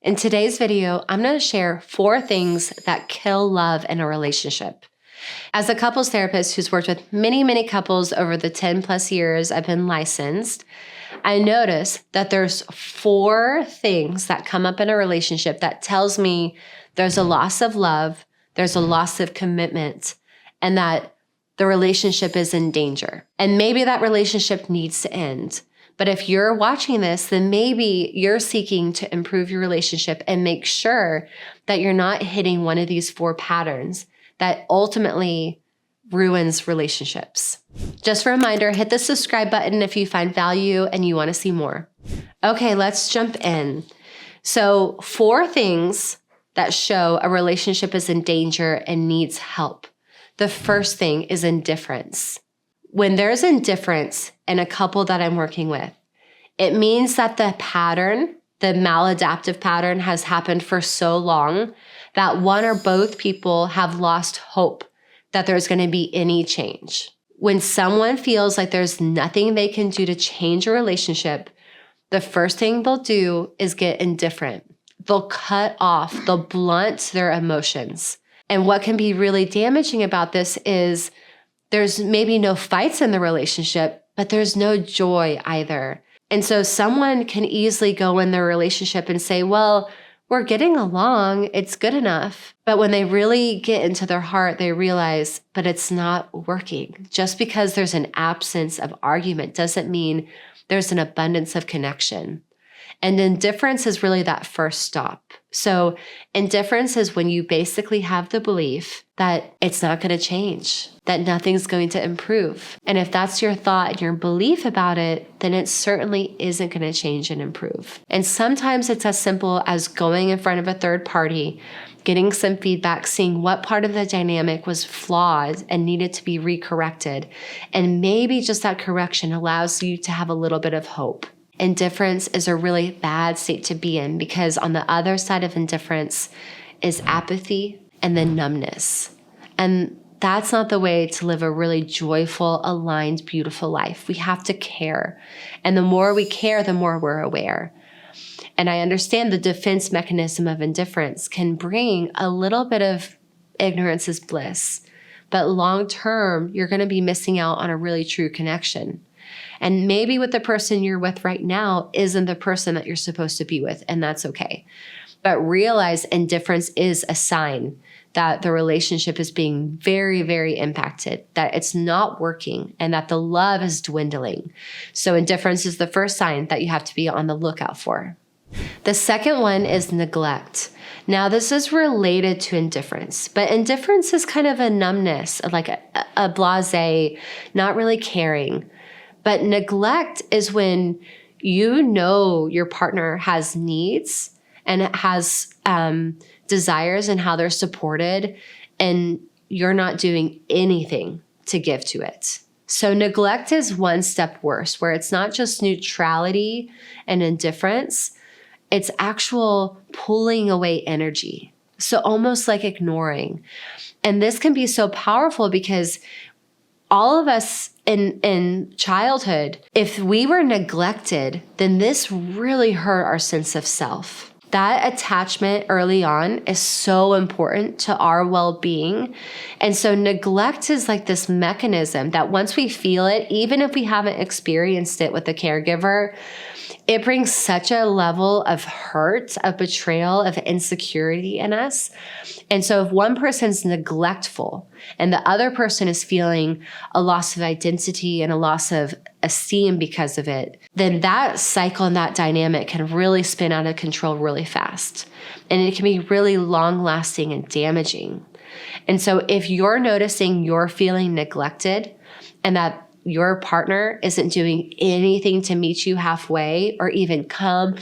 In today's video, I'm going to share 4 things that kill love in a relationship. As a couples therapist who's worked with many couples over the 10 plus years I've been licensed, I notice that there's 4 things that come up in a relationship that tells me there's a loss of love, there's a loss of commitment, and that the relationship is in danger. And maybe that relationship needs to end. But if you're watching this, then maybe you're seeking to improve your relationship and make sure that you're not hitting one of these 4 patterns that ultimately ruins relationships. Just a reminder, hit the subscribe button if you find value and you want to see more. Okay, let's jump in. So 4 things that show a relationship is in danger and needs help. The first thing is indifference. When there's indifference in a couple that I'm working with, it means that the pattern, the maladaptive pattern, has happened for so long that one or both people have lost hope that there's going to be any change. When someone feels like there's nothing they can do to change a relationship, the first thing they'll do is get indifferent. They'll cut off, they'll blunt their emotions. And what can be really damaging about this is there's maybe no fights in the relationship, but there's no joy either. And so someone can easily go in their relationship and say, well, we're getting along, it's good enough. But when they really get into their heart, they realize, but it's not working. Just because there's an absence of argument doesn't mean there's an abundance of connection. And indifference is really that first stop. So indifference is when you basically have the belief that it's not going to change, that nothing's going to improve. And if that's your thought and your belief about it, then it certainly isn't going to change and improve. And sometimes it's as simple as going in front of a third party, getting some feedback, seeing what part of the dynamic was flawed and needed to be recorrected. And maybe just that correction allows you to have a little bit of hope. Indifference is a really bad state to be in because on the other side of indifference is apathy and then numbness. And that's not the way to live a really joyful, aligned, beautiful life. We have to care. And the more we care, the more we're aware. And I understand the defense mechanism of indifference can bring a little bit of ignorance is bliss. But long term, you're going to be missing out on a really true connection. And maybe with the person you're with right now isn't the person that you're supposed to be with, and that's okay. But realize indifference is a sign that the relationship is being very impacted, that it's not working, and that the love is dwindling. So indifference is the first sign that you have to be on the lookout for. The second one is neglect. Now, this is related to indifference, but indifference is kind of a numbness, like a blasé, not really caring. But neglect is when you know your partner has needs and has desires and how they're supported, and you're not doing anything to give to it. So neglect is one step worse, where it's not just neutrality and indifference, it's actual pulling away energy. So almost like ignoring. And this can be so powerful because all of us in childhood, if we were neglected, then this really hurt our sense of self. That attachment early on is so important to our well-being. And so neglect is like this mechanism that once we feel it, even if we haven't experienced it with a caregiver, it brings such a level of hurt, of betrayal, of insecurity in us. And so if one person's neglectful and the other person is feeling a loss of identity and a loss of esteem because of it, then that cycle and that dynamic can really spin out of control really fast. And it can be really long-lasting and damaging. And so if you're noticing you're feeling neglected and that your partner isn't doing anything to meet you halfway or even come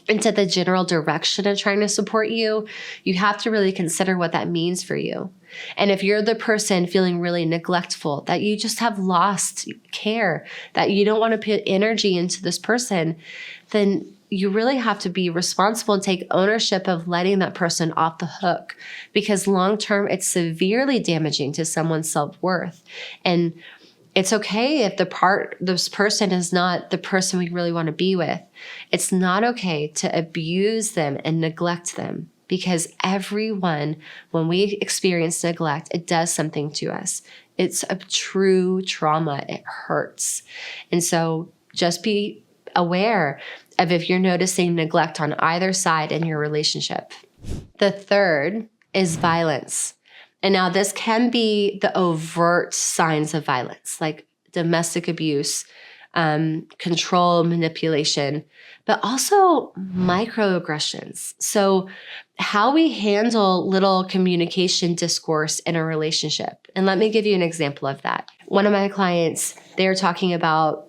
into the general direction of trying to support you, you have to really consider what that means for you. And if you're the person feeling really neglectful, that you just have lost care, that you don't want to put energy into this person, then you really have to be responsible and take ownership of letting that person off the hook, because long term, it's severely damaging to someone's self-worth. And It's okay if this person is not the person we really want to be with. It's not okay to abuse them and neglect them, because everyone, when we experience neglect, it does something to us. It's a true trauma. It hurts. And so just be aware of if you're noticing neglect on either side in your relationship. The third is violence. And now this can be the overt signs of violence, like domestic abuse, control, manipulation, but also microaggressions. So how we handle little communication discourse in a relationship. And let me give you an example of that. One of my clients, they're talking about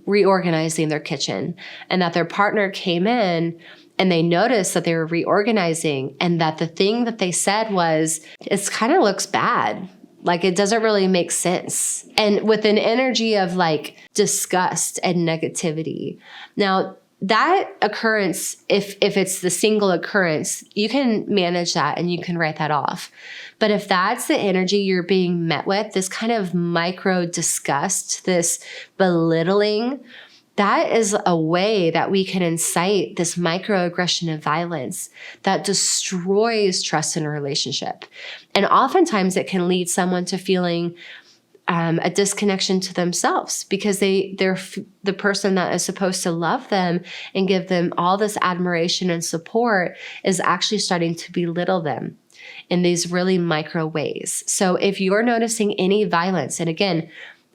reorganizing their kitchen, and that their partner came in and they noticed that they were reorganizing, and that the thing that they said was, it kind of looks bad. Like, it doesn't really make sense. And with an energy of like disgust and negativity. Now, that occurrence, if it's the single occurrence, you can manage that and you can write that off. But if that's the energy you're being met with, this kind of micro disgust, this belittling, that is a way that we can incite this microaggression of violence that destroys trust in a relationship. And oftentimes it can lead someone to feeling a disconnection to themselves, because they're the person that is supposed to love them and give them all this admiration and support is actually starting to belittle them in these really micro ways. So if you're noticing any violence, and again,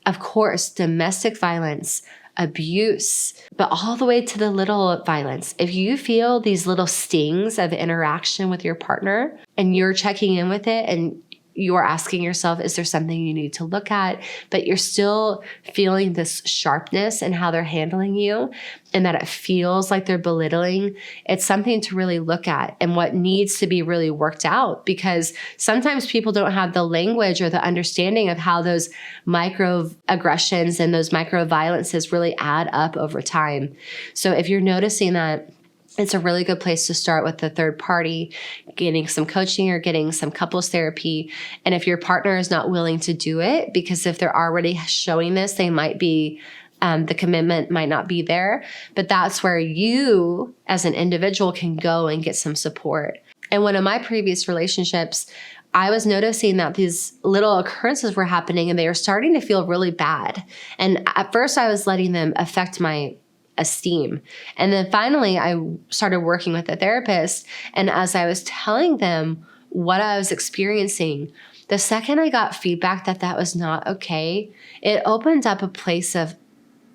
of course, domestic violence, abuse, but all the way to the little violence. If you feel these little stings of interaction with your partner and you're checking in with it and you're asking yourself, is there something you need to look at? But you're still feeling this sharpness in how they're handling you, and that it feels like they're belittling. It's something to really look at and what needs to be really worked out, because sometimes people don't have the language or the understanding of how those microaggressions and those micro violences really add up over time. So if you're noticing that, it's a really good place to start with the third party, getting some coaching or getting some couples therapy. And if your partner is not willing to do it, because if they're already showing this, they might be, the commitment might not be there. But that's where you as an individual can go and get some support. And one of my previous relationships, I was noticing that these little occurrences were happening and they were starting to feel really bad. And at first I was letting them affect my esteem. And then finally, I started working with a therapist. And as I was telling them what I was experiencing, the second I got feedback that that was not okay, it opened up a place of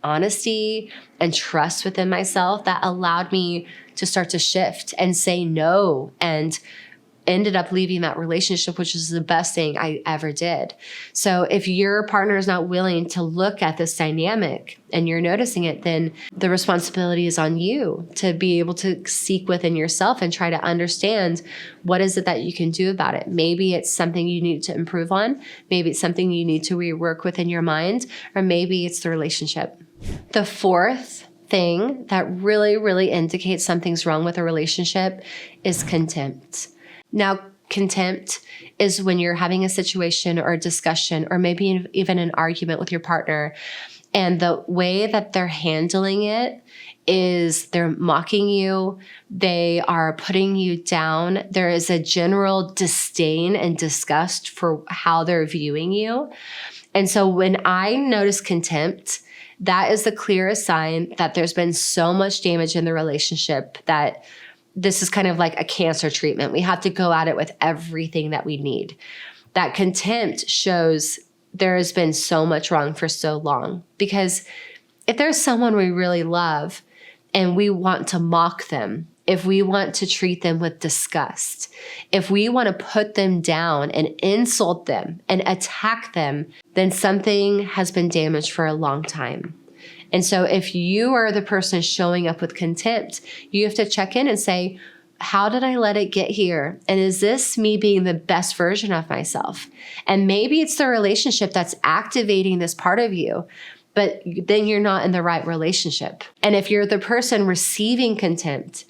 honesty and trust within myself that allowed me to start to shift and say no, and ended up leaving that relationship, which is the best thing I ever did. So if your partner is not willing to look at this dynamic and you're noticing it, then the responsibility is on you to be able to seek within yourself and try to understand what is it that you can do about it. Maybe it's something you need to improve on. Maybe it's something you need to rework within your mind, or maybe it's the relationship. The fourth thing that really, really indicates something's wrong with a relationship is contempt. Now, contempt is when you're having a situation or a discussion or maybe even an argument with your partner, and the way that they're handling it is they're mocking you, they are putting you down. There is a general disdain and disgust for how they're viewing you. And so when I notice contempt, that is the clearest sign that there's been so much damage in the relationship that this is kind of like a cancer treatment. We have to go at it with everything that we need. That contempt shows there has been so much wrong for so long. Because if there's someone we really love and we want to mock them, if we want to treat them with disgust, if we want to put them down and insult them and attack them, then something has been damaged for a long time. And so if you are the person showing up with contempt, you have to check in and say, how did I let it get here? And is this me being the best version of myself? And maybe it's the relationship that's activating this part of you, but then you're not in the right relationship. And if you're the person receiving contempt,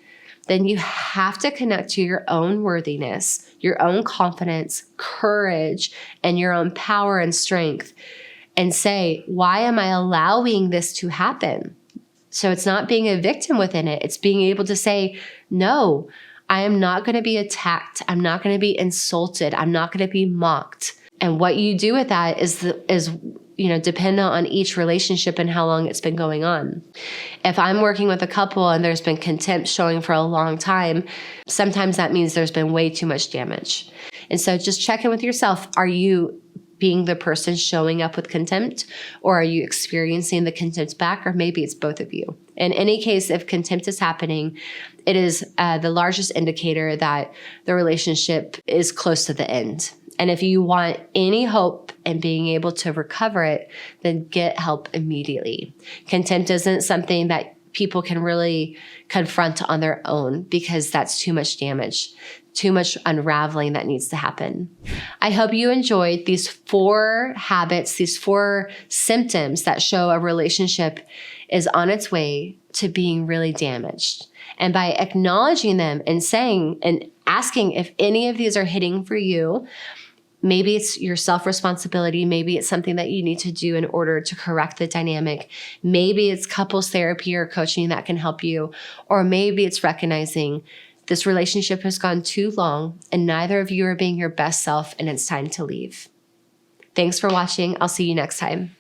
then you have to connect to your own worthiness, your own confidence, courage, and your own power and strength, and say, why am I allowing this to happen? So it's not being a victim within it. It's being able to say, no, I am not going to be attacked. I'm not going to be insulted. I'm not going to be mocked. And what you do with that is dependent on each relationship and how long it's been going on. If I'm working with a couple and there's been contempt showing for a long time, sometimes that means there's been way too much damage. And so just check in with yourself. Are you being the person showing up with contempt, or are you experiencing the contempt back? Or maybe it's both of you. In any case, if contempt is happening, it is the largest indicator that the relationship is close to the end. And if you want any hope in being able to recover it, then get help immediately. Contempt isn't something that people can really confront on their own because that's too much damage, too much unraveling that needs to happen. I hope you enjoyed these 4 habits, these 4 symptoms that show a relationship is on its way to being really damaged. And by acknowledging them and saying and asking if any of these are hitting for you, maybe it's your self-responsibility. Maybe it's something that you need to do in order to correct the dynamic. Maybe it's couples therapy or coaching that can help you. Or maybe it's recognizing this relationship has gone too long and neither of you are being your best self and it's time to leave. Thanks for watching. I'll see you next time.